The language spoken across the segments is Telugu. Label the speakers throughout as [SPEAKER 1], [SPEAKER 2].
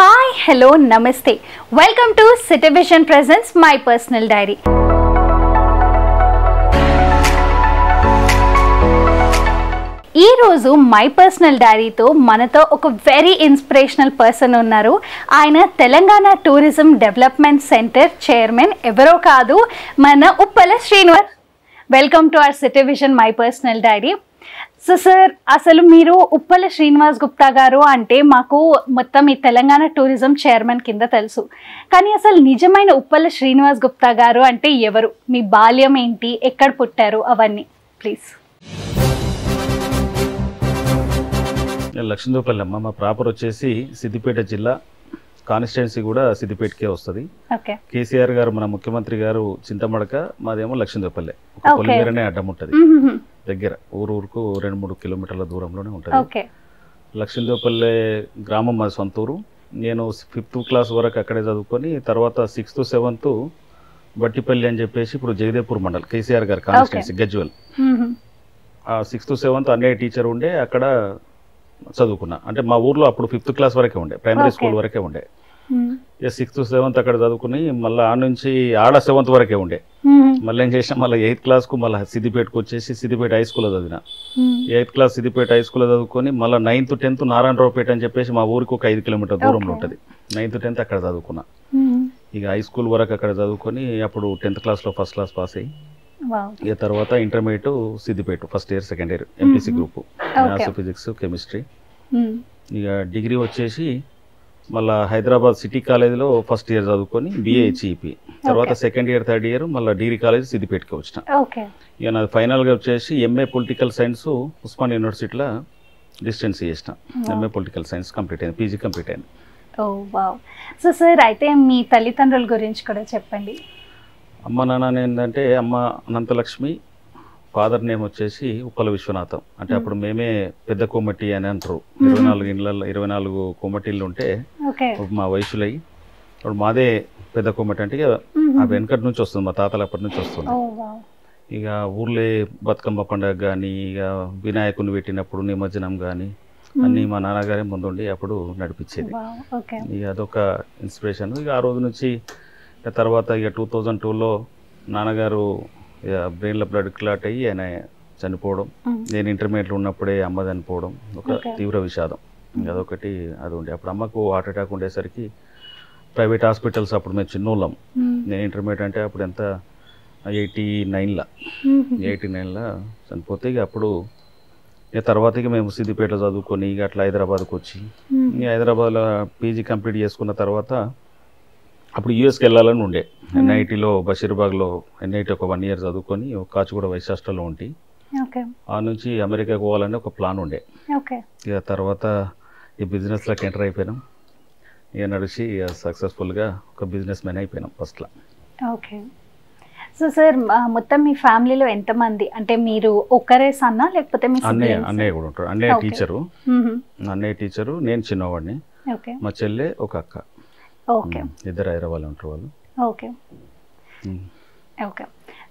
[SPEAKER 1] Hi, hello, namaste. Welcome to Citivision Presents My Personal Diary. ఈ రోజు మై పర్సనల్ డైరీతో మనతో ఒక వెరీ ఇన్స్పిరేషనల్ పర్సన్ ఉన్నారు. ఆయన Telangana tourism development centre chairman, ఎవరో కాదు మన Uppala Srinivas. Welcome to our City Vision my personal diary. So sir, అసలు మీరు ఉప్పల శ్రీనివాస్ గుప్తా గారు అంటే మాకు మొత్తం ఈ తెలంగాణ టూరిజం చైర్మన్ కింద తెలుసు. కానీ అసలు నిజమైన ఉప్పల శ్రీనివాస్ గుప్తా గారు అంటే ఎవరు, మీ బాల్యం ఏంటి, ఎక్కడ పుట్టారు, అవన్నీ ప్లీజ్.
[SPEAKER 2] లక్ష్మీదేవపల్లి అమ్మ. మా ప్రాపర్ వచ్చేసి సిద్దిపేట జిల్లా, కాన్స్టిట్యున్సీ కూడా సిద్దిపేటకే వస్తుంది. కేసీఆర్ గారు మన ముఖ్యమంత్రి గారు చింతమడక, మాదేమో లక్ష్మీదేవపల్లి. పొలిమేరనే అడ్డం ఉంటుంది, దగ్గర ఊరుకు 2-3 కిలోమీటర్ల దూరంలోనే ఉంటుంది. లక్ష్మీదేవపల్లి గ్రామం మా సొంత ఊరు. నేను 5th క్లాస్ వరకు అక్కడే చదువుకొని తర్వాత 6th 7th బట్టిపల్లి అని చెప్పేసి ఇప్పుడు జగదేపూర్ మండల్, కేసీఆర్ గారు కాన్స్టిట్యున్సీ గజ్వెల్. 6th 7th అన్నయ్య టీచర్ ఉండే, అక్కడ చదువుకున్నా. అంటే మా ఊర్లో అప్పుడు 5th క్లాస్ వరకే ఉండే, ప్రైమరీ స్కూల్ వరకే ఉండే. 6th 7th అక్కడ చదువుకుని మళ్ళీ ఆ నుంచి ఆడ 7th వరకే ఉండే. మళ్ళీ ఏం చేసినా మళ్ళీ 8th క్లాస్కు మళ్ళీ సిద్దిపేటకు వచ్చేసి సిద్దిపేట హై స్కూల్లో చదివిన. 8th క్లాస్ సిద్దిపేట హై స్కూల్లో చదువుకొని మళ్ళీ 9th 10th నారాయణరావుపేట అని చెప్పేసి మా ఊరికి ఒక 5 కిలోమీటర్ దూరంలో ఉంటుంది. 9th 10th అక్కడ చదువుకున్నా. ఇక హై స్కూల్ వరకు అక్కడ చదువుకొని అప్పుడు 10th క్లాస్లో ఫస్ట్ క్లాస్ పాస్ అయ్యి ఇక తర్వాత intermediate Siddipet first year second year MPC group, maths physics chemistry. ఇక డిగ్రీ వచ్చేసి మళ్ళీ హైదరాబాద్ సిటీ కాలేజీలో ఫస్ట్ ఇయర్ చదువుకొని BA HEP. తర్వాత సెకండ్ ఇయర్ థర్డ్ ఇయర్ మళ్ళీ డిగ్రీ కాలేజ్ సిద్దిపేటకి వచ్చిన. ఇక నాది ఫైనల్గా వచ్చేసి MA పొలిటికల్ సైన్స్ ఉస్మాన్ యూనివర్సిటీలో డిస్టెన్స్ చేసిన. MA పొలిటికల్ సైన్స్ కంప్లీట్ అయింది, PG కంప్లీట్ అయింది.
[SPEAKER 1] సో సార్, అయితే మీ తల్లిదండ్రుల గురించి కూడా చెప్పండి.
[SPEAKER 2] అమ్మ నాన్న ఏంటంటే అమ్మ అనంతలక్ష్మి, ఫాదర్ నేమ్ వచ్చేసి ఉప్పల విశ్వనాథం. అంటే అప్పుడు మేమే పెద్ద కోమటి అని అంటారు. 24 ఇళ్ళల్లో 24 కోమటిళ్ళు ఉంటే మా వయసులయ్యి ఇప్పుడు మాదే పెద్ద కోమటి. అంటే ఇక ఆ వెనకటి నుంచి వస్తుంది, మా తాతల అప్పటి నుంచి వస్తుంది. ఇక ఊర్లే బతుకమ్మ పండుగ కానీ, ఇక వినాయకుని పెట్టినప్పుడు నిమజ్జనం కానీ అన్నీ మా నాన్నగారే ముందుండి అప్పుడు నడిపించేది. ఇక అదొక ఇన్స్పిరేషన్. ఇక ఆ రోజు నుంచి తర్వాత ఇక 2002లో నాన్నగారు బ్రెయిన్లో బ్లడ్ క్లాట్ అయ్యి ఆయన చనిపోవడం. నేను ఇంటర్మీడియట్లో ఉన్నప్పుడే అమ్మ చనిపోవడం ఒక తీవ్ర విషాదం. అదొకటి అది ఉండే. అప్పుడు అమ్మకు హార్ట్ అటాక్ ఉండేసరికి ప్రైవేట్ హాస్పిటల్స్, అప్పుడు మేము చిన్నోళ్ళం. నేను ఇంటర్మీడియట్ అంటే అప్పుడు ఎంత 89లో చనిపోతే ఇక అప్పుడు ఇక తర్వాత ఇక మేము సిద్దిపేటలో చదువుకొని ఇక అట్లా హైదరాబాద్కి వచ్చి ఇక హైదరాబాద్లో PG కంప్లీట్ చేసుకున్న తర్వాత అప్పుడు యూఎస్కి వెళ్ళాలని ఉండే. NITలో బషీర్బాగ్లో NIT ఒక 1 year చదువుకొని కాచిగూడ వైస్ హాస్టల్లో ఉండి ఆ నుంచి అమెరికాకు పోవాలని ఒక ప్లాన్ ఉండే. ఇక తర్వాత ఈ బిజినెస్లోకి ఎంటర్ అయిపోయినాం. ఇక నడిచి సక్సెస్ఫుల్గా ఒక బిజినెస్ మ్యాన్ అయిపోయినాం ఫస్ట్లో.
[SPEAKER 1] ఓకే. సో సార్, మొత్తం మీ ఫ్యామిలీలో ఎంతమంది? అంటే మీరు ఒక్కరే సన్నా లేకపోతే మీ
[SPEAKER 2] అన్నయ్య కూడా ఉంటారు. అన్నయ్య టీచరు, నేను చిన్నవాడిని. మా చెల్లె ఒక అక్క. ఇద్దరు హైదరాబాద్లో ఉంటారు వాళ్ళు.
[SPEAKER 1] ఓకే.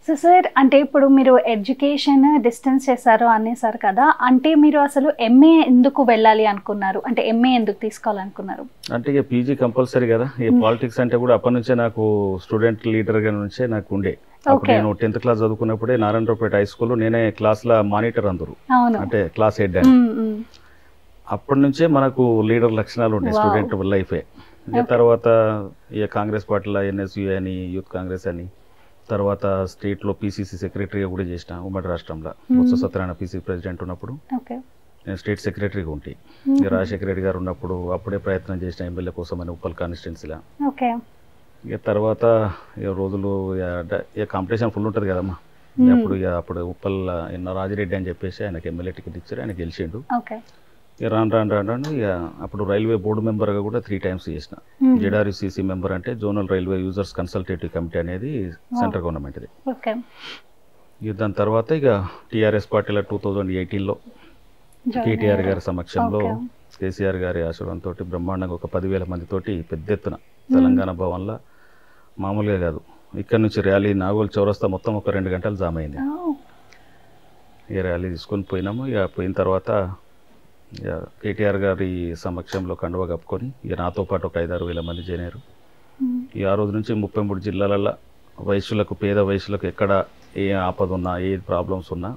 [SPEAKER 1] సో సార్, అంటే ఇప్పుడు మీరు ఎడ్యుకేషన్ డిస్టెన్స్ చేశారు అనేసారు కదా, అంటే మీరు అసలు MA ఎందుకు వెళ్ళాలి అనుకున్నారు? అంటే MA ఎందుకు తీసుకోవాలనుకున్నారు? అంటే
[SPEAKER 2] ఇక PG కంపల్సరీ కదా. ఈ పాలిటిక్స్ అంటే కూడా అప్పటి నుంచే నాకు స్టూడెంట్ లీడర్గా నుంచే నాకు ఉండే. అప్పుడు నేను 10th క్లాస్ చదువుకున్నప్పుడే నారాయణరావుపేట హై స్కూల్లో నేనే క్లాస్లో మానిటర్, అందరూ అంటే క్లాస్ హెడ్ అని. అప్పటి నుంచే మనకు లీడర్ లక్షణాలు ఉండే స్టూడెంట్ లైఫే. ఇక తర్వాత ఇక కాంగ్రెస్ పార్టీలో NSU అని, యూత్ కాంగ్రెస్ అని, తర్వాత స్టేట్లో PCC సెక్రటరీగా కూడా చేసిన. ఉమ్మడి రాష్ట్రంలో బొత్స సత్యనారాయణ PCC ప్రెసిడెంట్ ఉన్నప్పుడు నేను స్టేట్ సెక్రటరీగా ఉంటే, ఇక రాజశేఖర రెడ్డి గారు ఉన్నప్పుడు అప్పుడే ప్రయత్నం చేసిన MLA కోసం అని ఉప్పల్ కాన్స్టిట్యున్సీలో. ఇక తర్వాత ఇక రోజులు ఇక కాంపిటీషన్ ఫుల్ ఉంటుంది కదమ్మా. అప్పుడు ఉప్పల్ రాజిరెడ్డి అని చెప్పేసి ఆయనకి MLA టికెట్ ఇచ్చారు, ఆయన గెలిచిండు. ఇక రాను ఇక అప్పుడు రైల్వే బోర్డు మెంబర్గా కూడా 3 times చేసిన. JRUCC మెంబర్ అంటే zonal railway users consultative committee అనేది సెంట్రల్ గవర్నమెంట్ది. ఇక దాని తర్వాత ఇక TRS పార్టీలో 2018లో KTR గారి సమక్షంలో కేసీఆర్ గారి ఆశీర్వాదంతో బ్రహ్మాండంగా ఒక 10,000 మందితోటి పెద్ద ఎత్తున తెలంగాణ భవన్లో, మామూలుగా కాదు, ఇక్కడ నుంచి ర్యాలీ నాగోల్ చౌరస్తా మొత్తం ఒక 2 గంటలు జామ్ అయింది. ఇక ర్యాలీ తీసుకొని పోయినాము. ఇక పోయిన తర్వాత కేటీఆర్ గారి సమక్షంలో కండువా కప్పుకొని ఇక నాతో పాటు ఒక 5-6 వేల మంది చేరారు. ఈ ఆ రోజు నుంచి 33 జిల్లాలలో వయసులకు, పేద వయసులకు ఎక్కడ ఏ ఆపద ఉన్నా, ఏ ప్రాబ్లమ్స్ ఉన్నా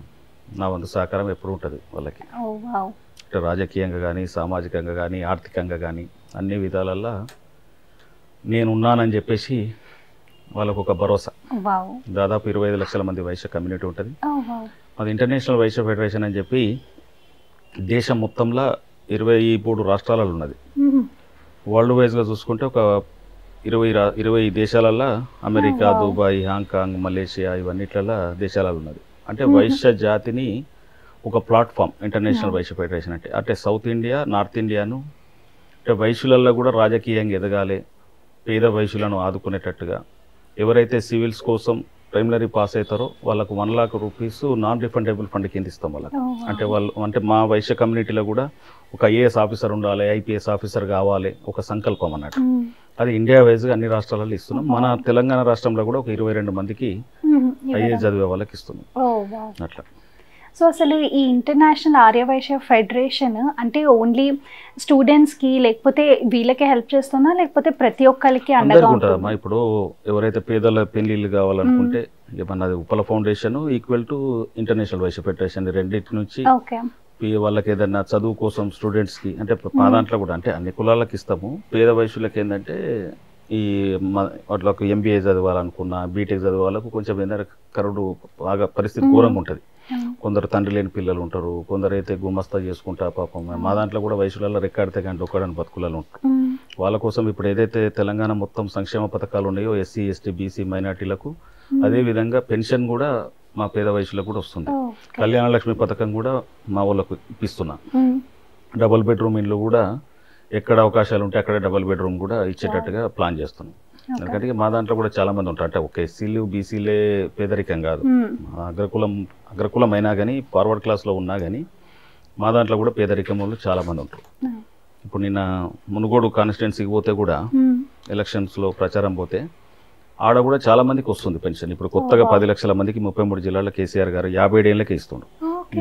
[SPEAKER 2] నా వంతు సహకారం ఎప్పుడు ఉంటుంది వాళ్ళకి. అంటే రాజకీయంగా కానీ, సామాజికంగా కానీ, ఆర్థికంగా కానీ అన్ని విధాలల్లో నేనున్నానని చెప్పేసి వాళ్ళకు ఒక భరోసా. దాదాపు 25 లక్షల మంది వైశ్య కమ్యూనిటీ ఉంటుంది. అది ఇంటర్నేషనల్ వైశ్య ఫెడరేషన్ అని చెప్పి దేశం మొత్తంలో 23 రాష్ట్రాలలో ఉన్నది. వరల్డ్ వైజ్గా చూసుకుంటే ఒక 20 దేశాలలో, అమెరికా, దుబాయ్, హాంకాంగ్, మలేషియా ఇవన్నిట్లలో దేశాలలో ఉన్నది. అంటే వైశ్య జాతిని ఒక ప్లాట్ఫామ్ ఇంటర్నేషనల్ వైశ్య ఫెడరేషన్ అంటే సౌత్ ఇండియా, నార్త్ ఇండియాను అంటే వైశ్యులలో కూడా రాజకీయంగా ఎదగాలి, పేద వైశ్యులను ఆదుకునేటట్టుగా ఎవరైతే సివిల్స్ కోసం ప్రైమరీ పాస్ అవుతారో వాళ్ళకు 1 lakh rupees non refundable fund కింద ఇస్తాం వాళ్ళకి. అంటే మా వైశ్య కమ్యూనిటీలో కూడా ఒక ఐఏఎస్ ఆఫీసర్ ఉండాలి, ఐపీఎస్ ఆఫీసర్ కావాలి, ఒక సంకల్పం అన్నట్టు. అది ఇండియా వైజ్గా అన్ని రాష్ట్రాలలో ఇస్తున్నాం. మన తెలంగాణ రాష్ట్రంలో కూడా ఒక 22 మందికి ఐఏఎస్ చదివే వాళ్ళకి ఇస్తున్నాం అట్లా.
[SPEAKER 1] సో అసలు ఈ ఇంటర్నేషనల్ ఆర్యవైశ్య ఫెడరేషన్ అంటే ఓన్లీ స్టూడెంట్స్కి లేకపోతే వీళ్ళకే హెల్ప్ చేస్తుందా, లేకపోతే ప్రతి ఒక్కరికి అండగా ఉంటుందా?
[SPEAKER 2] ఇప్పుడు ఎవరైతే పేదల పెళ్లిళ్ళు కావాలనుకుంటే మనది Uppala foundation equal to international Vaishya federation రెండింటి నుంచి వాళ్ళకి ఏదన్నా చదువు కోసం స్టూడెంట్స్కి అంటే మా దాంట్లో కూడా అంటే అన్ని కులాలకు ఇస్తాము. పేద వయసులకు ఏంటంటే ఈ వాళ్ళకు ఎంబీఏ చదవాలనుకున్నా, బీటెక్ చదివే వాళ్ళకు కొంచెం ఏంటంటే కరుడు బాగా పరిస్థితి ఘోరంగా ఉంటుంది. కొందరు తండ్రి లేని పిల్లలు ఉంటారు, కొందరు అయితే గుమస్తా చేసుకుంటా పాపం. మా దాంట్లో కూడా వయసులలో రెక్కాడితే కానీ ఒక్కడని బతుకులలో ఉంటారు. వాళ్ళ కోసం ఇప్పుడు ఏదైతే తెలంగాణ మొత్తం సంక్షేమ పథకాలు ఉన్నాయో ఎస్సీ, ఎస్టీ, బీసీ మైనార్టీలకు అదే విధంగా పెన్షన్ కూడా మా పేద వయసులకు కూడా వస్తుంది. కళ్యాణ లక్ష్మి పథకం కూడా మా వాళ్ళకు ఇప్పిస్తున్నా. డబుల్ బెడ్రూమ్ ఇల్లు కూడా ఎక్కడ అవకాశాలు ఉంటే అక్కడ డబుల్ బెడ్రూమ్ కూడా ఇచ్చేటట్టుగా ప్లాన్ చేస్తున్నాం. ఎందుకంటే మా దాంట్లో కూడా చాలా మంది ఉంటారు. అంటే ఒక ఎస్సీలు, బీసీలే పేదరికం కాదు, అగ్రకులం అయినా కానీ ఫార్వర్డ్ క్లాస్లో ఉన్నా కానీ మా దాంట్లో కూడా పేదరికం వాళ్ళు చాలా మంది ఉంటారు. ఇప్పుడు నిన్న మునుగోడు కాన్స్టిట్యున్సీకి పోతే కూడా ఎలక్షన్స్లో ప్రచారం పోతే ఆడ కూడా చాలా మందికి వస్తుంది పెన్షన్. ఇప్పుడు కొత్తగా 10 లక్షల మందికి 33 జిల్లాల కేసీఆర్ గారు 57 ఏళ్ళకే ఇస్తుండ్రు.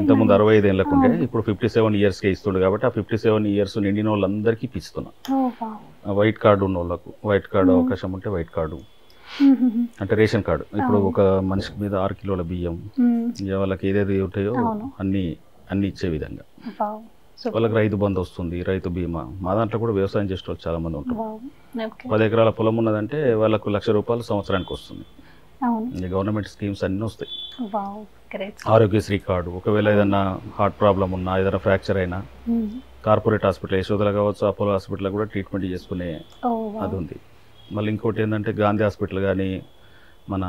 [SPEAKER 2] ఇంతకుముందు 65 ఏళ్ళకు ఉండే, ఇప్పుడు 57 ఇయర్స్కే ఇస్తుండే. కాబట్టి ఆ 57 ఇయర్స్ నిండిన వాళ్ళందరికీ ఇస్తున్నా. వైట్ కార్డు ఉన్న వాళ్ళకు వైట్ కార్డు అవకాశం ఉంటే వైట్ కార్డు అంటే రేషన్ కార్డు. ఇప్పుడు ఒక మనిషికి మీద 6 కిలోల బియ్యం వాళ్ళకి ఏదేది ఉంటాయో అన్ని ఇచ్చే విధంగా వాళ్ళకి రైతు బంధు వస్తుంది, రైతు బీమా. మా దాంట్లో కూడా వ్యవసాయం చేసే వాళ్ళు చాలా మంది ఉంటారు. 10 ఎకరాల పొలం ఉన్నదంటే వాళ్ళకు ₹1,00,000 సంవత్సరానికి వస్తుంది. గవర్నమెంట్ స్కీమ్స్ అన్నీ వస్తాయి. ఆరోగ్యశ్రీ కార్డు, ఒకవేళ ఏదైనా హార్ట్ ప్రాబ్లం ఉన్నా, ఏదైనా ఫ్రాక్చర్ అయినా కార్పొరేట్ హాస్పిటల్ యశోదల కావచ్చు, అపోలో హాస్పిటల్ కూడా ట్రీట్మెంట్ చేసుకునే అది ఉంది. మళ్ళీ ఇంకోటి ఏంటంటే గాంధీ హాస్పిటల్ కానీ, మన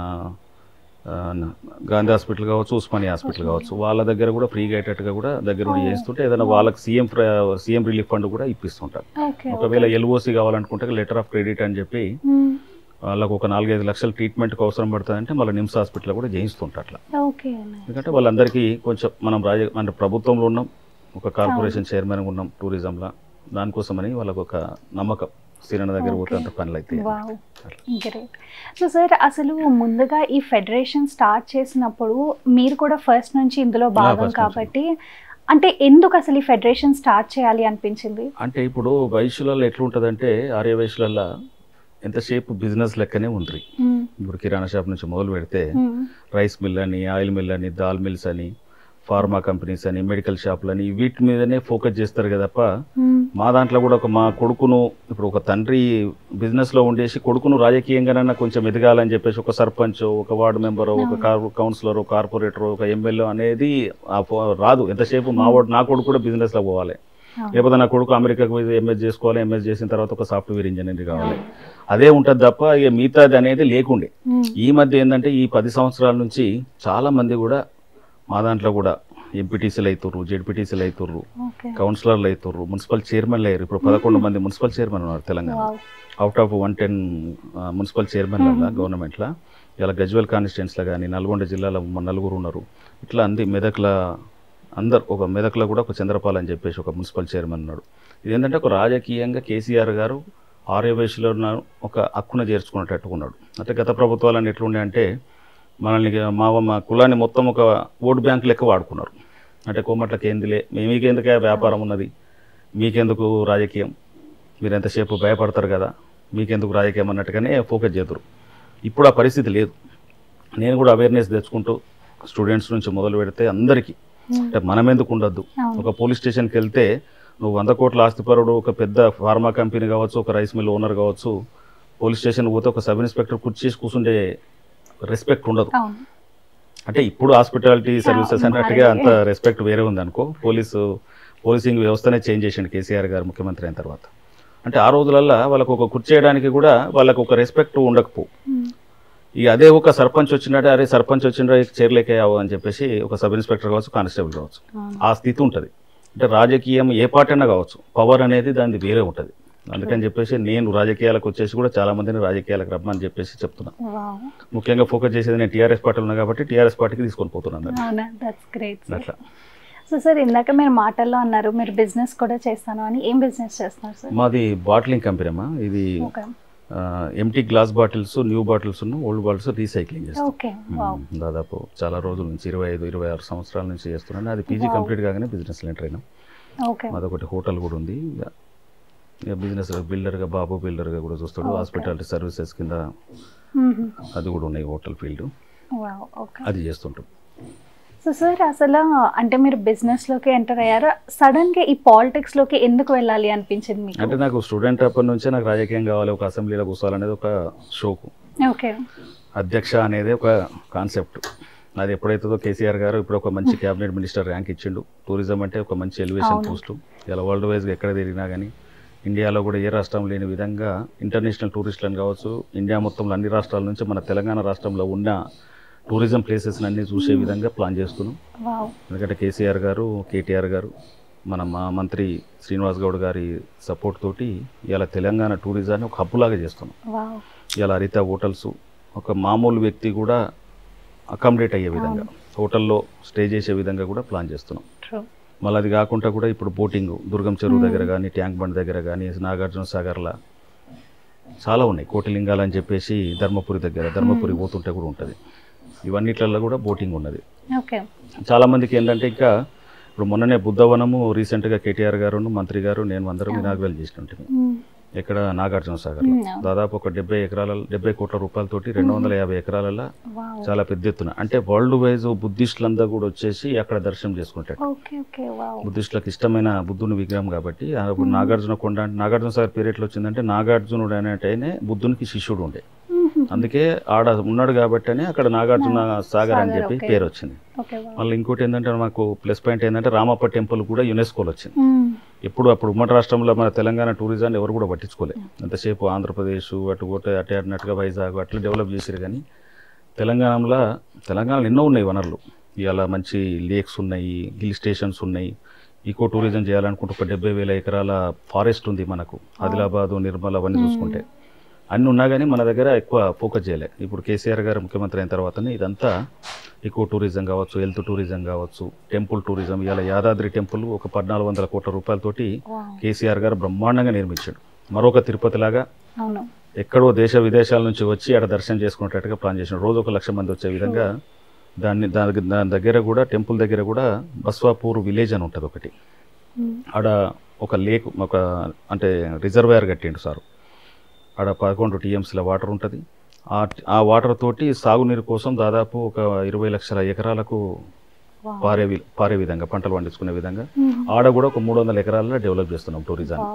[SPEAKER 2] గాంధీ హాస్పిటల్ కావచ్చు, ఉస్మానియా హాస్పిటల్ కావచ్చు, వాళ్ళ దగ్గర కూడా ఫ్రీగా అయ్యేటట్టుగా కూడా దగ్గర ఉండి చేస్తుంటే ఏదైనా వాళ్ళకి సీఎం రిలీఫ్ ఫండ్ కూడా ఇప్పిస్తుంటారు. ఒకవేళ ఎల్ఓసి కావాలనుకుంటే లెటర్ ఆఫ్ క్రెడిట్ అని చెప్పి వాళ్ళకు ఒక 4-5 లక్షల ట్రీట్మెంట్కి అవసరం పడుతుందంటే మళ్ళీ నిమ్స్ హాస్పిటల్ కూడా చేయిస్తుంటారు అట్లా. ఎందుకంటే వాళ్ళందరికీ కొంచెం మనం అంటే ప్రభుత్వంలో ఉన్నాం, ఒక కార్పొరేషన్ చైర్మన్ ఉన్నాం టూరిజంలో, దానికోసమని వాళ్ళకు ఒక నమ్మకం సీరణ దగ్గర పోతే అంత పనులు అయితే.
[SPEAKER 1] సో సార్ అసలు ముందుగా ఈ ఫెడరేషన్ స్టార్ట్ చేసినప్పుడు మీరు కూడా ఫస్ట్ నుంచి ఇందులో భాగం కాబట్టి అంటే ఎందుకు అసలు ఈ ఫెడరేషన్ స్టార్ట్ చేయాలి అనిపించింది?
[SPEAKER 2] అంటే ఇప్పుడు వైశ్యులలో ఎట్లుంటుందంటే ఆర్య వైశ్యులలో ఎంతసేపు బిజినెస్ లెక్కనే ఉంది. ఇప్పుడు కిరాణా షాప్ నుంచి మొదలు పెడితే రైస్ మిల్ అని, ఆయిల్ మిల్ అని, దాల్ మిల్స్ అని, ఫార్మా కంపెనీస్ అని, మెడికల్ షాపులని వీటి మీదనే ఫోకస్ చేస్తారు కదప్ప. మా దాంట్లో కూడా మా కొడుకును ఇప్పుడు ఒక తండ్రి బిజినెస్లో ఉండేసి కొడుకును రాజకీయంగానైనా కొంచెం ఎదగాలని చెప్పేసి ఒక సర్పంచ్, ఒక వార్డు మెంబర్, ఒక కౌన్సిలర్, కార్పొరేటర్, ఒక ఎమ్మెల్యే అనేది రాదు. ఎంతసేపు నా కొడుకు కూడా బిజినెస్లో పోవాలి, లేకపోతే నా కొడుకు అమెరికాకు పోయి ఎంఎస్ చేసుకోవాలి, ఎంఎస్ చేసిన తర్వాత ఒక సాఫ్ట్వేర్ ఇంజనీర్ కావాలి, అదే ఉంటుంది తప్ప ఇక మిగతాది అనేది లేకుండే. ఈ మధ్య ఏంటంటే ఈ 10 సంవత్సరాల నుంచి చాలా మంది కూడా మా దాంట్లో కూడా ఎంపీటీసీలు అవుతుర్రు, జెడ్పీటీసీలు అవుతుర్రు, కౌన్సిలర్లు అవుతుర్రు, మున్సిపల్ చైర్మన్లు అయ్యారు. ఇప్పుడు 11 మంది మున్సిపల్ చైర్మన్ ఉన్నారు తెలంగాణ. అవుట్ ఆఫ్ 110 మున్సిపల్ చైర్మన్ల గవర్నమెంట్లో. ఇలా గజ్వేల్ కాన్స్టిట్యున్సీలో కానీ నల్గొండ జిల్లాలో 9 ఉన్నారు. ఇట్లా మెదక్ల అందరు ఒక మెదక్లో కూడా ఒక చంద్రపాల్ అని చెప్పేసి ఒక మున్సిపల్ చైర్మన్ ఉన్నాడు. ఇదేంటంటే ఒక రాజకీయంగా కేసీఆర్ గారు ఆర్యవైశ్యులో ఒక హక్కున చేర్చుకున్నట్టు ఉన్నాడు. అంటే గత ప్రభుత్వాలను ఎట్లుండే అంటే మనల్ని మా కులాన్ని మొత్తం ఒక ఓటు బ్యాంక్ లెక్క వాడుకున్నారు. అంటే కోమట్లకి ఏందిలే, మీకెందుకే వ్యాపారం ఉన్నది, మీకెందుకు రాజకీయం, మీరు ఎంతసేపు భయపడతారు కదా, మీకెందుకు రాజకీయం అన్నట్టుగానే ఫోకస్ చేద్దరు. ఇప్పుడు ఆ పరిస్థితి లేదు. నేను కూడా అవేర్నెస్ తెచ్చుకుంటూ స్టూడెంట్స్ నుంచి మొదలు పెడితే అందరికీ, అంటే మనం ఎందుకు ఉండొద్దు. ఒక పోలీస్ స్టేషన్కి వెళ్తే నువ్వు 100 కోట్ల ఆస్తిపరుడు, ఒక పెద్ద ఫార్మా కంపెనీ కావచ్చు, ఒక రైస్ మిల్ ఓనర్ కావచ్చు, పోలీస్ స్టేషన్ పోతే ఒక సబ్ ఇన్స్పెక్టర్ కూర్చేసి కూర్చుండే రెస్పెక్ట్ ఉండదు. అంటే ఇప్పుడు హాస్పిటాలిటీ సర్వీసెస్ అన్నట్టుగా అంత రెస్పెక్ట్ వేరే ఉంది అనుకో. పోలీసింగ్ వ్యవస్థనే చేంజ్ చేసిండు కేసీఆర్ గారు ముఖ్యమంత్రి అయిన తర్వాత. అంటే ఆ రోజులల్లో వాళ్ళకు ఒక కూర్చేయడానికి కూడా వాళ్ళకు ఒక రెస్పెక్ట్ ఉండకపో. ఇక అదే ఒక సర్పంచ్ వచ్చినట్టే, అరే సర్పంచ్ వచ్చిండ్రా చేరలేకయావు అని చెప్పేసి ఒక సబ్ ఇన్స్పెక్టర్ కావచ్చు, కానిస్టేబుల్ కావచ్చు, ఆ స్థితి ఉంటుంది. అంటే రాజకీయం ఏ పార్టీ అయినా కావచ్చు, పవర్ అనేది దాన్ని వేరే ఉంటుంది. అందుకని చెప్పేసి నేను రాజకీయాలకు వచ్చేసి కూడా చాలా మందిని రాజకీయాలకు రమ్మని చెప్పేసి చెప్తున్నా. ముఖ్యంగా ఫోకస్ చేసేది నేను టీఆర్ఎస్ పార్టీలో ఉన్నా కాబట్టి టీఆర్ఎస్ పార్టీకి తీసుకొని పోతున్నాను. అట్లా.
[SPEAKER 1] సో సార్, ఇందాక మీరు మాటల్లో అన్నారు మీరు బిజినెస్ కూడా చేస్తాను అని. ఏం బిజినెస్ చేస్తున్నారు సార్?
[SPEAKER 2] మాది బాటిలింగ్ కంపెనీ అమ్మా. ఇది empty glass bottles, new bottles, old bottles recycling చేస్తాం. దాదాపు చాలా రోజుల నుంచి 25-26 సంవత్సరాల నుంచి చేస్తున్నాను. అది పీజీ కంప్లీట్ కాగానే బిజినెస్ ఎంటర్ అయినాం. మాదొకటి హోటల్ కూడా ఉంది. బిజినెస్ బిల్డర్గా, బాబు బిల్డర్గా కూడా చూస్తాడు. హాస్పిటాలిటీ సర్వీసెస్ కింద అది కూడా ఉన్నాయి, హోటల్ ఫీల్డ్ అది చేస్తుంటాం.
[SPEAKER 1] సో సార్, అసలు అంటే మీరు బిజినెస్లోకి ఎంటర్ అయ్యారు, సడన్గా ఈ పాలిటిక్స్లోకి ఎందుకు వెళ్ళాలి అనిపించింది మీకు?
[SPEAKER 2] అంటే నాకు స్టూడెంట్ అప్పటి నుంచే నాకు రాజకీయం కావాలి, ఒక అసెంబ్లీలో కూర్చోవాలనేది ఒక షోకు. అధ్యక్ష అనేది ఒక కాన్సెప్ట్. అది ఎప్పుడైతుందో కేసీఆర్ గారు ఇప్పుడు ఒక మంచి క్యాబినెట్ మినిస్టర్ ర్యాంక్ ఇచ్చిండు. టూరిజం అంటే ఒక మంచి ఎలివేషన్ పోస్టు. ఇలా వరల్డ్ వైజ్గా ఎక్కడ తిరిగినా కానీ ఇండియాలో కూడా ఏ రాష్ట్రం లేని విధంగా ఇంటర్నేషనల్ టూరిస్టులను కావచ్చు, ఇండియా మొత్తంలో అన్ని రాష్ట్రాల నుంచి మన తెలంగాణ రాష్ట్రంలో ఉన్న టూరిజం ప్లేసెస్ అన్నీ చూసే విధంగా ప్లాన్ చేస్తున్నాం. ఎందుకంటే కేసీఆర్ గారు, కేటీఆర్ గారు, మా మంత్రి శ్రీనివాస్ గౌడ్ గారి సపోర్ట్ తోటి ఇలా తెలంగాణ టూరిజాన్ని ఒక హబ్బులాగా చేస్తున్నాం. ఇలా హరిత హోటల్స్, ఒక మామూలు వ్యక్తి కూడా అకామిడేట్ అయ్యే విధంగా, హోటల్లో స్టే చేసే విధంగా కూడా ప్లాన్ చేస్తున్నాం. మళ్ళీ అది కాకుండా కూడా ఇప్పుడు బోటింగ్ దుర్గం చెరువు దగ్గర కానీ, ట్యాంక్ బండ్ దగ్గర కానీ, నాగార్జున సాగర్లా చాలా ఉన్నాయి. కోటిలింగాలు అని చెప్పేసి ధర్మపురి దగ్గర, ధర్మపురి పోతుంటే కూడా ఉంటుంది. ఇవన్నిట్లలో కూడా బోటింగ్ ఉన్నది. చాలా మందికి ఏంటంటే ఇంకా ఇప్పుడు మొన్ననే బుద్ధవనము రీసెంట్గా కేటీఆర్ గారు, మంత్రి గారు, నేను అందరం ఇనాగ్రేట్ చేసినట్టు ఇక్కడ నాగార్జున సాగర్ దాదాపు ఒక 70 కోట్ల రూపాయలతోటి 250 ఎకరాలలో చాలా పెద్ద ఎత్తున, అంటే వరల్డ్ వైజ్ బుద్ధిస్టులందరూ కూడా వచ్చేసి అక్కడ దర్శనం చేసుకుంటారు. బుద్ధిస్టులకు ఇష్టమైన బుద్ధుని విగ్రహం కాబట్టి నాగార్జున కొండ, నాగార్జున సాగర్ పేరు ఎట్లా వచ్చిందంటే నాగార్జునుడు అనేటైనే బుద్ధునికి శిష్యుడు ఉండే, అందుకే ఆడ ఉన్నాడు కాబట్టి అక్కడ నాగార్జున సాగర్ అని చెప్పి పేరు వచ్చింది. మళ్ళీ ఇంకోటి ఏంటంటే మాకు ప్లస్ పాయింట్ ఏంటంటే రామప్ప టెంపుల్ కూడా యునెస్కోలో వచ్చింది. ఎప్పుడు అప్పుడు ఉమ్మడి రాష్ట్రంలో మన తెలంగాణ టూరిజాన్ని ఎవరు కూడా పట్టించుకోలేదు. ఎంతసేపు ఆంధ్రప్రదేశ్ అటే అన్నట్టుగా వైజాగ్ అట్లా డెవలప్ చేశారు. కానీ తెలంగాణలో ఎన్నో ఉన్నాయి వనరులు. ఇవాళ మంచి లేక్స్ ఉన్నాయి, హిల్ స్టేషన్స్ ఉన్నాయి. ఈకో టూరిజం చేయాలనుకుంటే ఒక 70,000 ఎకరాల ఫారెస్ట్ ఉంది మనకు. ఆదిలాబాదు, నిర్మల్ అవన్నీ చూసుకుంటే అన్నీ ఉన్నా కానీ మన దగ్గర ఎక్కువ ఫోకస్ చేయలే. ఇప్పుడు కేసీఆర్ గారు ముఖ్యమంత్రి అయిన తర్వాతనే ఇదంతా ఈకో టూరిజం కావచ్చు, హెల్త్ టూరిజం కావచ్చు, టెంపుల్ టూరిజం. ఇవాళ యాదాద్రి టెంపుల్ ఒక 1,400 కోట్ల రూపాయలతోటి కేసీఆర్ గారు బ్రహ్మాండంగా నిర్మించాడు. మరొక తిరుపతి లాగా ఎక్కడో దేశ విదేశాల నుంచి వచ్చి ఆడ దర్శనం చేసుకునేటట్టుగా ప్లాన్ చేసినాడు. రోజు 1,00,000 మంది వచ్చే విధంగా దాని దగ్గర కూడా, టెంపుల్ దగ్గర కూడా బస్వాపూర్ విలేజ్ అని ఉంటుంది ఒకటి. ఆడ ఒక లేక్, ఒక అంటే రిజర్వాయర్ కట్టిండు సారు. ఆడ 11 TMCల వాటర్ ఉంటుంది. ఆ వాటర్ తోటి సాగునీరు కోసం దాదాపు ఒక 20 లక్షల ఎకరాలకు పారే విధంగా, పంటలు పండించుకునే విధంగా ఆడ కూడా ఒక 300 ఎకరాల్లో డెవలప్ చేస్తున్నాం టూరిజాన్ని.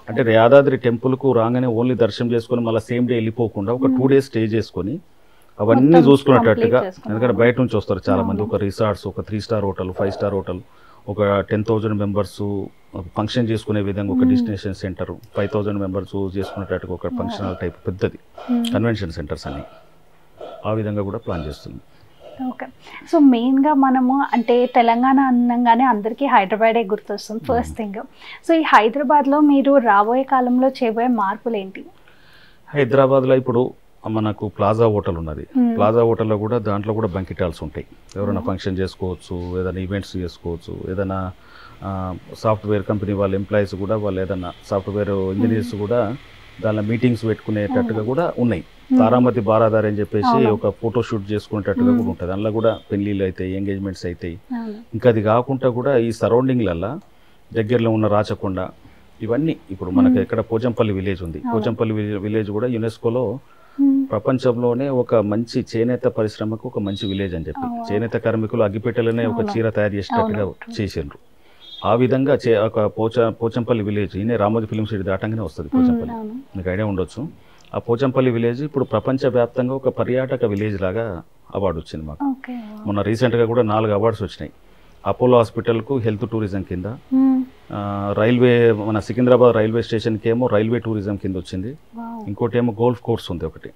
[SPEAKER 2] అంటే యాదాద్రి టెంపుల్కు రాగానే ఓన్లీ దర్శనం చేసుకొని మళ్ళీ సేమ్ డే వెళ్ళిపోకుండా ఒక 2 days స్టే చేసుకొని అవన్నీ చూసుకునేటట్టుగా, ఎందుకంటే బయట నుంచి వస్తారు చాలా మంది. ఒక రిసార్ట్స్, ఒక 3 స్టార్ హోటల్, 5 స్టార్ హోటల్, ఒక 10,000 మెంబర్స్ ఫంక్షన్ చేసుకునే విధంగా ఒక డెస్టినేషన్ సెంటర్, 5,000 మెంబర్స్ చేసుకునేటట్టుగా ఒక ఫంక్షనల్ టైప్ పెద్దది కన్వెన్షన్ సెంటర్స్ అని ఆ విధంగా కూడా ప్లాన్ చేస్తుంది.
[SPEAKER 1] ఓకే. సో మెయిన్గా మనము అంటే తెలంగాణ అనగానే అందరికీ హైదరాబాదే గుర్తొస్తుంది ఫస్ట్ థింగ్. సో ఈ హైదరాబాద్లో మీరు రాబోయే కాలంలో చేయబోయే మార్పులు ఏంటి?
[SPEAKER 2] హైదరాబాద్లో ఇప్పుడు మనకు ప్లాజా హోటల్ ఉన్నది. ప్లాజా హోటల్లో కూడా దాంట్లో కూడా బంకెట్ హాల్స్ ఉంటాయి. ఎవరైనా ఫంక్షన్ చేసుకోవచ్చు, ఏదైనా ఈవెంట్స్ చేసుకోవచ్చు, ఏదైనా సాఫ్ట్వేర్ కంపెనీ వాళ్ళ ఎంప్లాయీస్ కూడా, వాళ్ళు ఏదైనా సాఫ్ట్వేర్ ఇంజనీర్స్ కూడా దానిలో మీటింగ్స్ పెట్టుకునేటట్టుగా కూడా ఉన్నాయి. తారామతి బారాదారి అని చెప్పేసి ఒక ఫోటో షూట్ చేసుకునేటట్టుగా కూడా ఉంటుంది. అందులో కూడా పెళ్లిళ్ళు అవుతాయి, ఎంగేజ్మెంట్స్ అవుతాయి. ఇంకా అది కాకుండా కూడా ఈ సరౌండింగ్లల్లో దగ్గరలో ఉన్న రాచకొండ ఇవన్నీ ఇప్పుడు మనకు ఎక్కడ పోచంపల్లి విలేజ్ ఉంది. పోచంపల్లి విలేజ్ కూడా యునెస్కోలో ప్రపంచంలోనే ఒక మంచి చేనేత పరిశ్రమకు ఒక మంచి విలేజ్ అని చెప్పి చేనేత కార్మికులు అగ్గిపెట్టెలనే ఒక చీర తయారు చేసేటట్టుగా చేసిండ్రు. ఆ విధంగా ఒక పోచంపల్లి విలేజ్ ఈయన రామోజీ ఫిల్మ్ సిటీ దాటంగానే వస్తుంది పోచంపల్లి, మీకు ఐడియా ఉండొచ్చు. ఆ పోచంపల్లి విలేజ్ ఇప్పుడు ప్రపంచవ్యాప్తంగా ఒక పర్యాటక విలేజ్ లాగా అవార్డు వచ్చింది మాకు. మొన్న రీసెంట్గా కూడా 4 అవార్డ్స్ వచ్చినాయి. అపోలో హాస్పిటల్కు హెల్త్ టూరిజం కింద, రైల్వే మన సికింద్రాబాద్ రైల్వే స్టేషన్కి ఏమో రైల్వే టూరిజం కింద వచ్చింది, ఇంకోటి ఏమో గోల్ఫ్ కోర్స్ ఉంది ఒకటి,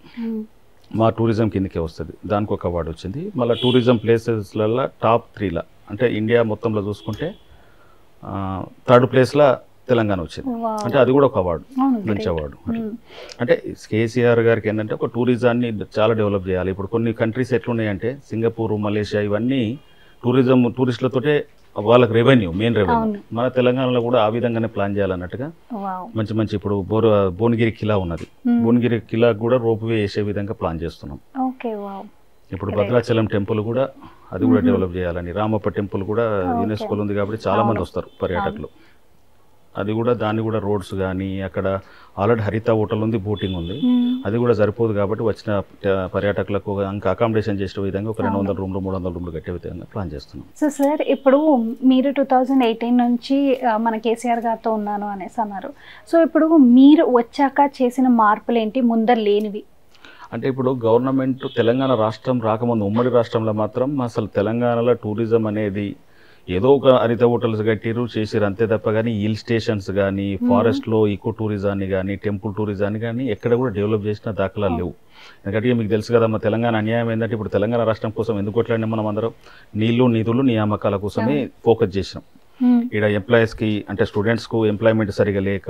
[SPEAKER 2] మా టూరిజం కిందకే వస్తుంది, దానికి ఒక అవార్డు వచ్చింది. మళ్ళీ టూరిజం ప్లేసెస్లలో టాప్ 3లా అంటే ఇండియా మొత్తంలో చూసుకుంటే 3rd ప్లేస్లో తెలంగాణ వచ్చింది. అంటే అది కూడా ఒక అవార్డు, మంచి అవార్డు. అంటే కేసీఆర్ గారికి ఏంటంటే ఒక టూరిజాన్ని చాలా డెవలప్ చేయాలి. ఇప్పుడు కొన్ని కంట్రీస్ ఎట్లున్నాయంటే సింగపూర్, మలేషియా ఇవన్నీ టూరిస్టులతోటే వాళ్ళకి రెవెన్యూ, మెయిన్ రెవెన్యూ. మన తెలంగాణలో కూడా ఆ విధంగానే ప్లాన్ చేయాలన్నట్టుగా మంచి మంచి ఇప్పుడు భువనగిరి కిలా ఉన్నది, భువనగిరి కిలా కూడా రోప్ వే వేసే విధంగా ప్లాన్ చేస్తున్నాం. ఇప్పుడు భద్రాచలం టెంపుల్ కూడా అది కూడా డెవలప్ చేయాలని, రామప్ప టెంపుల్ కూడా యునెస్కోలో ఉంది కాబట్టి చాలా మంది వస్తారు పర్యాటకులు. అది కూడా దాన్ని కూడా రోడ్స్ కానీ అక్కడ ఆల్రెడీ హరిత హోటల్ ఉంది, బోటింగ్ ఉంది, అది కూడా సరిపోదు కాబట్టి వచ్చిన పర్యాటకులకు ఇంకా అకామిడేషన్ చేసే విధంగా ఒక 200 రూమ్లు 300 రూమ్లు కట్టే విధంగా ప్లాన్ చేస్తున్నాం.
[SPEAKER 1] సో సార్ ఇప్పుడు మీరు 2018 నుంచి మన కేసీఆర్ గారితో ఉన్నాను అనేసి అన్నారు. సో ఇప్పుడు మీరు వచ్చాక చేసిన మార్పులు ఏంటి ముందర లేనివి?
[SPEAKER 2] అంటే ఇప్పుడు గవర్నమెంట్ తెలంగాణ రాష్ట్రం రాకముందు ఉమ్మడి రాష్ట్రంలో మాత్రం అసలు తెలంగాణలో టూరిజం అనేది ఏదో ఒక హరిత హోటల్స్ కట్టిరు చేసిరు అంతే తప్ప కానీ హిల్ స్టేషన్స్ కానీ ఫారెస్ట్లో ఈకో టూరిజాన్ని కానీ టెంపుల్ టూరిజాన్ని కానీ ఎక్కడ కూడా డెవలప్ చేసిన దాఖలాలు లేవు. ఎందుకంటే మీకు తెలుసు కదా, మా తెలంగాణ అన్యాయం ఏంటంటే ఇప్పుడు తెలంగాణ రాష్ట్రం కోసం ఎందుకు కొట్లాడినా మనం అందరం నీళ్లు నిధులు నియామకాల కోసమే ఫోకస్ చేసినాం. ఇక్కడ ఎంప్లాయీస్కి అంటే స్టూడెంట్స్కు ఎంప్లాయ్మెంట్ సరిగా లేక,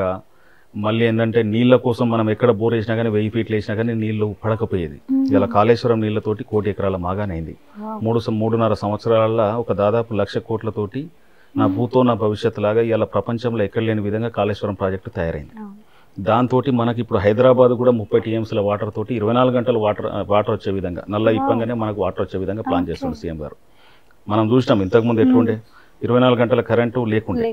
[SPEAKER 2] మళ్ళీ ఏంటంటే నీళ్ళ కోసం మనం ఎక్కడ బోర్ వేసినా కానీ 1000 ఫీట్లు వేసినా కానీ నీళ్లు పడకపోయేది. ఇలా కాళేశ్వరం నీళ్లతోటి 1 కోటి ఎకరాల మాగానైంది. 3.5 సంవత్సరాల ఒక దాదాపు 1,00,000 కోట్లతోటి నా భూతో నా భవిష్యత్తు లాగా ఇలా ప్రపంచంలో ఎక్కడ లేని విధంగా కాళేశ్వరం ప్రాజెక్టు తయారైంది. దాంతో మనకి ఇప్పుడు హైదరాబాద్ కూడా 30 TMSల వాటర్ తోటి 24 గంటలు వాటర్ వచ్చే విధంగా, నల్ల ఇప్పంగానే మనకు వాటర్ వచ్చే విధంగా ప్లాన్ చేస్తుంది సీఎం గారు. మనం చూసినాం ఇంతకుముందు ఎట్లుండే 24 గంటల కరెంటు లేకుండా,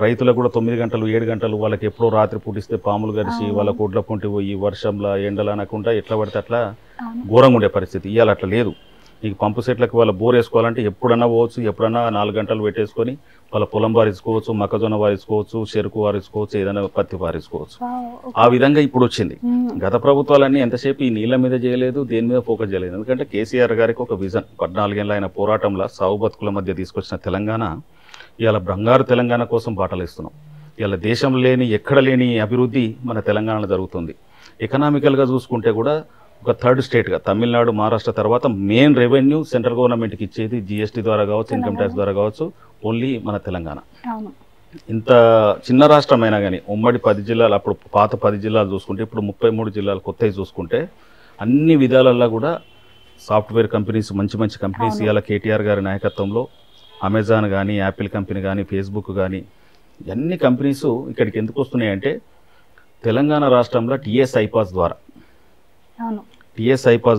[SPEAKER 2] రైతులకు కూడా 9 గంటలు 7 గంటలు వాళ్ళకి ఎప్పుడో రాత్రి పూటిస్తే పాములు గడిచి వాళ్ళ కోడ్ల పొంటి పోయి వర్షంలో ఎండలు అనకుండా ఎట్లా పడితే అట్లా ఘోరంగా ఉండే పరిస్థితి. ఇవాళ అట్లా లేదు. నీకు పంపు సెట్లకు వాళ్ళ బోర్ వేసుకోవాలంటే ఎప్పుడన్నా పోవచ్చు, ఎప్పుడన్నా 4 గంటలు పెట్టేసుకొని వాళ్ళ పొలం వారించుకోవచ్చు, మొక్కజొన్న వారించుకోవచ్చు, చెరుకు వారించుకోవచ్చు, ఏదైనా పత్తి వారించుకోవచ్చు. ఆ విధంగా ఇప్పుడు వచ్చింది. గత ప్రభుత్వాలన్నీ ఎంతసేపు ఈ నీళ్ళ మీద చేయలేదు, దేని మీద ఫోకస్ చేయలేదు. ఎందుకంటే కేసీఆర్ గారికి ఒక విజన్, 14 ఏళ్ళ ఆయన పోరాటంలో సాగు బతుకుల మధ్య తీసుకొచ్చిన తెలంగాణ ఇవాళ బంగారు తెలంగాణ కోసం బాటలు ఇస్తున్నాం. ఇవాళ దేశంలో లేని ఎక్కడ లేని అభివృద్ధి మన తెలంగాణలో జరుగుతుంది. ఎకనామికల్గా చూసుకుంటే కూడా ఒక 3rd స్టేట్గా తమిళనాడు, మహారాష్ట్ర తర్వాత మెయిన్ రెవెన్యూ సెంట్రల్ గవర్నమెంట్కి ఇచ్చేది జీఎస్టీ ద్వారా కావచ్చు, ఇన్కమ్ ట్యాక్స్ ద్వారా కావచ్చు, ఓన్లీ మన తెలంగాణ. ఇంత చిన్న రాష్ట్రమైనా కానీ ఉమ్మడి 10 జిల్లాలు, అప్పుడు పాత 10 జిల్లాలు చూసుకుంటే ఇప్పుడు 33 జిల్లాలు కొత్తవి చూసుకుంటే అన్ని విధాలల్లో కూడా సాఫ్ట్వేర్ కంపెనీస్, మంచి మంచి కంపెనీస్ ఇవాళ కేటీఆర్ గారి నాయకత్వంలో అమెజాన్ కానీ, యాపిల్ కంపెనీ కానీ, ఫేస్బుక్ కానీ అన్ని కంపెనీస్ ఇక్కడికి ఎందుకు వస్తున్నాయంటే తెలంగాణ రాష్ట్రంలో టీఎస్ఐపాస్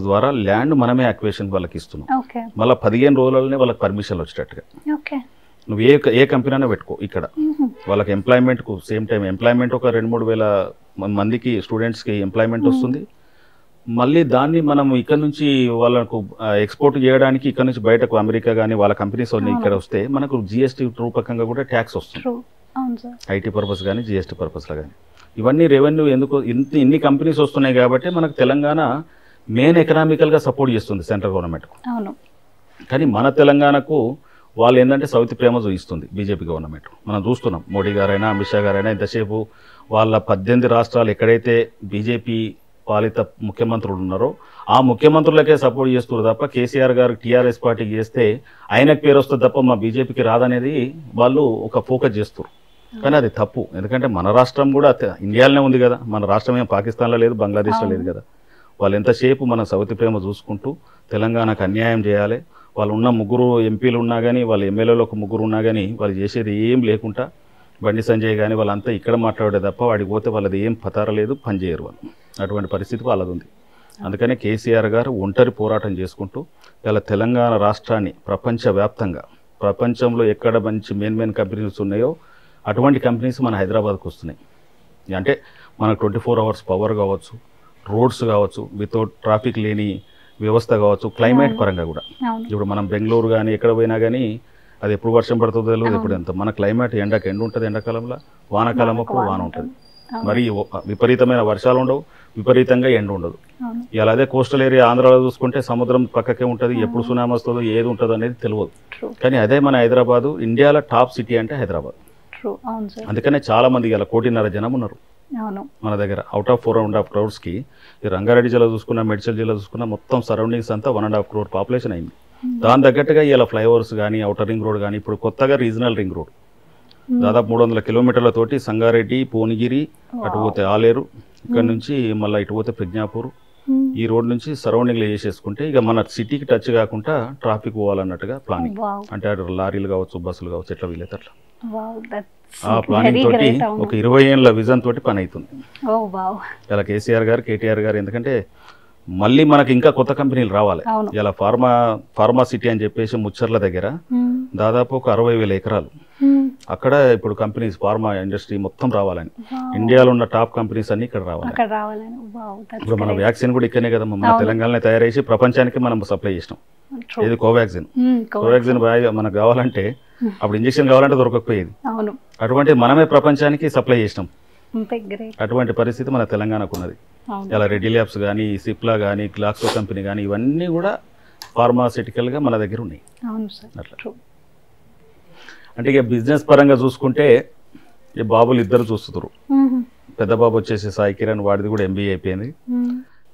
[SPEAKER 2] ద్వారా ల్యాండ్ మనమే అక్వేషన్ వాళ్ళకి ఇస్తున్నాం. మళ్ళీ 15 రోజులనే వాళ్ళకి పర్మిషన్లు వచ్చేటట్టుగా. నువ్వు ఏ కంపెనీ అయినా పెట్టుకో ఇక్కడ, వాళ్ళకి ఎంప్లాయ్మెంట్కు సేమ్ టైం ఎంప్లాయ్మెంట్ ఒక 2-3 వేల మందికి స్టూడెంట్స్కి ఎంప్లాయ్మెంట్ వస్తుంది. మళ్ళీ దాన్ని మనం ఇక్కడ నుంచి వాళ్ళకు ఎక్స్పోర్ట్ చేయడానికి ఇక్కడ నుంచి బయటకు అమెరికా కానీ వాళ్ళ కంపెనీస్ అన్ని ఇక్కడ వస్తే మనకు జిఎస్టీ రూపకంగా కూడా ట్యాక్స్ వస్తుంది. ఐటీ పర్పస్ కానీ జిఎస్టీ పర్పస్లో కానీ ఇవన్నీ రెవెన్యూ ఎందుకు ఇన్ని కంపెనీస్ వస్తున్నాయి కాబట్టి మనకు తెలంగాణ మెయిన్ ఎకనామికల్గా సపోర్ట్ చేస్తుంది సెంట్రల్ గవర్నమెంట్కు. కానీ మన తెలంగాణకు వాళ్ళు ఏంటంటే సౌతి ప్రేమ చూపిస్తుంది బీజేపీ గవర్నమెంట్. మనం చూస్తున్నాం మోడీ గారైనా అమిత్ షా గారైనా ఇంతసేపు వాళ్ళ 18 రాష్ట్రాలు ఎక్కడైతే బీజేపీ పాలిత ముఖ్యమంత్రులు ఉన్నారో ఆ ముఖ్యమంత్రులకే సపోర్ట్ చేస్తున్నారు తప్ప కేసీఆర్ గారు టీఆర్ఎస్ పార్టీకి చేస్తే ఆయనకు పేరు వస్తుంది తప్ప మా బీజేపీకి రాదనేది వాళ్ళు ఒక ఫోకస్ చేస్తారు. కానీ అది తప్పు. ఎందుకంటే మన రాష్ట్రం కూడా ఇండియాలోనే ఉంది కదా, మన రాష్ట్రం ఏం పాకిస్తాన్లో లేదు, బంగ్లాదేశ్లో లేదు కదా. వాళ్ళు ఎంతసేపు మన సౌతి ప్రేమ చూసుకుంటూ తెలంగాణకు అన్యాయం చేయాలి. వాళ్ళు ఉన్న 3 ఎంపీలు ఉన్నా కానీ, వాళ్ళ ఎమ్మెల్యేలు ఒక 3 ఉన్నా కానీ వాళ్ళు చేసేది ఏం లేకుండా బండి సంజయ్ కానీ వాళ్ళంతా ఇక్కడ మాట్లాడే తప్ప వాడికి పోతే వాళ్ళది ఏం పతార లేదు, పని చేయరు వాళ్ళు. అటువంటి పరిస్థితి వాళ్ళది ఉంది. అందుకనే కేసీఆర్ గారు ఒంటరి పోరాటం చేసుకుంటూ ఇలా తెలంగాణ రాష్ట్రాన్ని ప్రపంచవ్యాప్తంగా, ప్రపంచంలో ఎక్కడ మంచి మెయిన్ కంపెనీస్ ఉన్నాయో అటువంటి కంపెనీస్ మన హైదరాబాద్కు వస్తున్నాయి. అంటే మనకు 24 hours పవర్ కావచ్చు, రోడ్స్ కావచ్చు, వితౌట్ ట్రాఫిక్ లేని వ్యవస్థ కావచ్చు, క్లైమేట్ పరంగా కూడా. ఇప్పుడు మనం బెంగళూరు కానీ ఎక్కడ పోయినా కానీ అది ఎప్పుడు వర్షం పడుతుందో తెలియదు, ఎప్పుడు ఎంత. మన క్లైమేట్ ఎండ ఉంటుంది, ఎండాకాలంలో, వానాకాలం అప్పుడు వాన ఉంటుంది. మరి విపరీతమైన వర్షాలు ఉండవు, విపరీతంగా ఎండ ఉండదు. ఇలా అదే కోస్టల్ ఏరియా ఆంధ్రాలో చూసుకుంటే సముద్రం పక్కకే ఉంటుంది, ఎప్పుడు సునామీ వస్తుందో ఏది ఉంటుందో అనేది తెలియదు. కానీ అదే మన హైదరాబాదు, ఇండియాలో టాప్ సిటీ అంటే హైదరాబాద్. అందుకనే చాలా మంది ఇలా 1.5 కోటి జనం ఉన్నారు మన దగ్గర. అవుట్ ఆఫ్ 4.5 crores ఈ రంగారెడ్డి జిల్లా చూసుకున్నా, మేడ్చల్ జిల్లా చూసుకున్నా, మొత్తం సరౌండింగ్స్ అంతా 1.5 crore పాపులేషన్ అయింది. దాని తగ్గట్టుగా ఇలా ఫ్లైఓవర్స్ కానీ, అవుటర్ రింగ్ రోడ్ కానీ, ఇప్పుడు కొత్తగా రీజనల్ రింగ్ రోడ్ దాదాపు 300 కిలోమీటర్లతోటి సంగారెడ్డి, భువనగిరి, అటు పోతే ఆలేరు, ఇక్కడ నుంచి మళ్ళీ ఇటు పోతే ప్రజ్ఞాపూర్, ఈ రోడ్ నుంచి సరౌండింగ్లో చేసేసుకుంటే ఇక మన సిటీకి టచ్ కాకుండా ట్రాఫిక్ పోవాలన్నట్టుగా ప్లానింగ్. అంటే అటు లారీలు కావచ్చు, బస్సులు కావచ్చు, ఎట్లా వీలైతే అట్లా. ఆ ప్లానింగ్ తోటి ఒక 20 ఏళ్ళ విజన్ తోటి పని అవుతుంది ఇలా కేసీఆర్ గారు, కేటీఆర్ గారు. ఎందుకంటే మళ్ళీ మనకి ఇంకా కొత్త కంపెనీలు రావాలి. ఇలా ఫార్మా సిటీ అని చెప్పేసి ముచ్చర్ల దగ్గర దాదాపు ఒక 60,000 ఎకరాలు అక్కడ ఇప్పుడు కంపెనీస్, ఫార్మా ఇండస్ట్రీ మొత్తం రావాలని, ఇండియాలో ఉన్న టాప్ కంపెనీస్ అన్ని ఇక్కడ రావాలి. ఇప్పుడు మన వ్యాక్సిన్ కూడా ఇక్కడనే కదా, మన తెలంగాణలో తయారు చేసి ప్రపంచానికి మనం సప్లై చేసినాం. ఇది కోవాక్సిన్. కోవాక్సిన్ మనకు కావాలంటే అప్పుడు ఇంజక్షన్ కావాలంటే దొరకకపోయేది, అటువంటి మనమే ప్రపంచానికి సప్లై చేసినాం. అటువంటి పరిస్థితి మన తెలంగాణకు ఉన్నది. ఇలా రెడ్డి ల్యాబ్స్ కానీ, సిప్లా కానీ, గ్లాక్సో కంపెనీ కానీ, ఇవన్నీ కూడా ఫార్మాసిటికల్గా మన దగ్గర ఉన్నాయి. అట్లా అంటే ఇక బిజినెస్ పరంగా చూసుకుంటే ఈ బాబులు ఇద్దరు చూస్తున్నారు. పెద్ద బాబు వచ్చేసి సాయి కిరణ్, వాడిది కూడా MBA అయిపోయింది.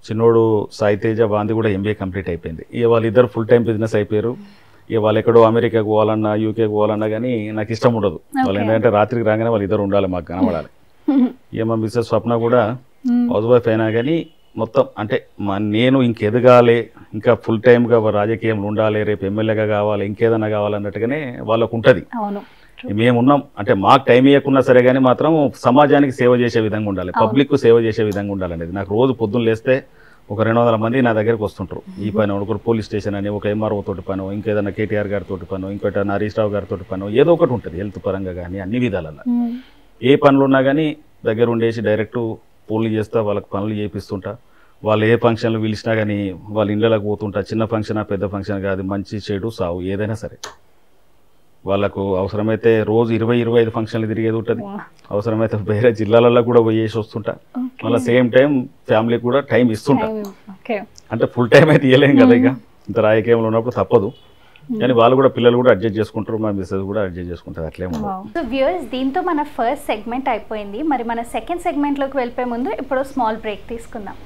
[SPEAKER 2] చిన్నోడు సాయి తేజ, వాంది కూడా MBA కంప్లీట్ అయిపోయింది. ఇక వాళ్ళిద్దరు ఫుల్ టైం బిజినెస్ అయిపోయారు. ఇక వాళ్ళు ఎక్కడో అమెరికాకు పోవాలన్నా, యూకేకి పోవాలన్నా కానీ నాకు ఇష్టం ఉండదు. వాళ్ళు ఏంటంటే రాత్రికి రాగానే వాళ్ళు ఇద్దరు ఉండాలి, మాకు కనబడాలి. ఇక మా మిస్సెస్ స్వప్న కూడా హౌస్ వైఫ్ అయినా కానీ మొత్తం అంటే నేను ఇంకెదగాలి, ఇంకా ఫుల్ టైమ్గా రాజకీయంలో ఉండాలి, రేపు ఎమ్మెల్యేగా కావాలి, ఇంకేదన్నా కావాలన్నట్టుగానే వాళ్ళకు ఉంటుంది. మేమున్నాం అంటే మాకు టైం ఇవ్వకున్నా సరే కానీ మాత్రం సమాజానికి సేవ చేసే విధంగా ఉండాలి, పబ్లిక్ సేవ చేసే విధంగా ఉండాలనేది నాకు. రోజు పొద్దున్న లేస్తే ఒక 200 మంది నా దగ్గరకు వస్తుంటారు. ఈ పని, ఒకరు పోలీస్ స్టేషన్ అని, ఒక MRO తోటి పను, ఇంకేదన్నా KTR గారితో పను, ఇంకోటి హరీష్ రావు గారితో పను, ఏదో ఒకటి ఉంటుంది. హెల్త్ పరంగా కానీ అన్ని విధాలలో ఏ పనులు ఉన్నా కానీ దగ్గర ఉండేసి డైరెక్ట్ ఫోన్లు చేస్తా, వాళ్ళకి పనులు చేపిస్తుంటా. వాళ్ళు ఏ ఫంక్షన్లు పిలిచినా కానీ వాళ్ళ ఇళ్ళకి పోతుంటా. చిన్న ఫంక్షనా పెద్ద ఫంక్షన్ కాదు, మంచి చెడు సావు ఏదైనా సరే వాళ్ళకు అవసరమైతే రోజు 20-25 ఫంక్షన్లు తిరిగేది ఉంటుంది. అవసరమైతే వేరే జిల్లాలలో కూడా పోయేసి వస్తుంటా. మళ్ళీ సేమ్ టైం ఫ్యామిలీకి కూడా టైం ఇస్తుంటా. అంటే ఫుల్ టైం అయితే ఇవ్వలేం కదా, ఇక ఇంత రాజకీయంలో ఉన్నప్పుడు తప్పదు. కానీ వాళ్ళు కూడా, పిల్లలు కూడా అడ్జస్ట్ చేసుకుంటారు, మా మిస్సెస్ కూడా అడ్జస్ట్ చేసుకుంటారు. అట్లేమో.
[SPEAKER 1] సో వ్యూయర్స్, దీంతో మన ఫస్ట్ సెగ్మెంట్ అయిపోయింది. మరి మన సెకండ్ సెగ్మెంట్లోకి వెళ్ళిపోయే ముందు ఇప్పుడు స్మాల్ బ్రేక్ తీసుకుందాం.